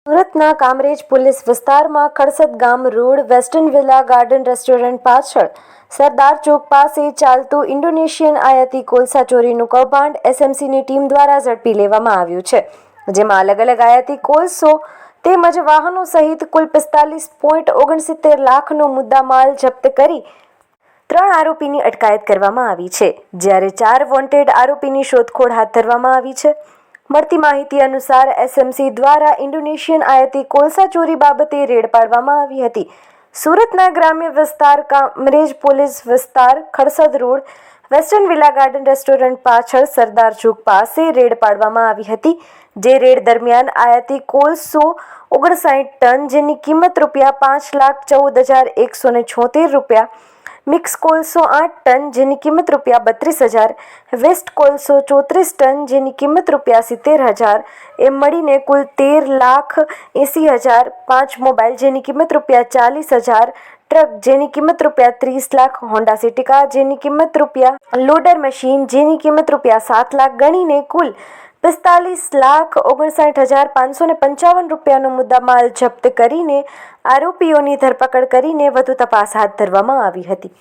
સુરતના કામરેજ પોલીસ વિસ્તારમાં ખડસદ ગામ road western villa garden restaurant પાછળ સરદાર ચોક પાસે ચાલતું ઇન્ડોનેશિયન આયાતી કોલસા ચોરીનું કૌભાંડ એસએમસીની ટીમ દ્વારા ઝડપી લેવામાં આવ્યું છે, જેમાં અલગ અલગ આયાતી કોલસો તેમજ વાહનો સહિત કુલ 45.69 લાખનો મુદ્દામાલ જપ્ત કરી 3 આરોપીની અટકાયત કરવામાં આવી છે, જ્યારે 4 વોન્ટેડ આરોપીની શોધખોળ હાથ ધરવામાં આવી છે। મળતી માહિતી અનુસાર એસએમસી દ્વારા ઇન્ડોનેશિયન આયાતી કોલસા ચોરી બાબતે રેડ પાડવામાં આવી હતી। સુરતના ગ્રામ્ય વિસ્તાર કામરેજ પોલીસ વિસ્તાર Khadsad road western villa garden restaurant પાછળ સરદાર ચોક પાસે રેડ પાડવામાં આવી હતી, જે રેડ દરમિયાન આયાતી કોલસો 59 ટન જેની કિંમત ₹5,14,176, મિક્સ કોલસો 8 ટન જેની કિંમત ₹32,000, વેસ્ટ કોલસો 34 ટન જેની કિંમત ₹70,000 એમ મળીને કુલ 13,80,000, 5 મોબાઈલ જેની કિંમત ₹40,000, ટ્રક જેની કિંમત ₹30 લાખ, હોન્ડા સિટી કાર જેની કિંમત લોડર મશીન જેની કિંમત ₹7 લાખ ગણીને કુલ ₹45,59,555નો મુદ્દામાલ જપ્ત કરીને આરોપીઓની ધરપકડ કરીને વધુ તપાસ હાથ ધરવામાં આવી હતી।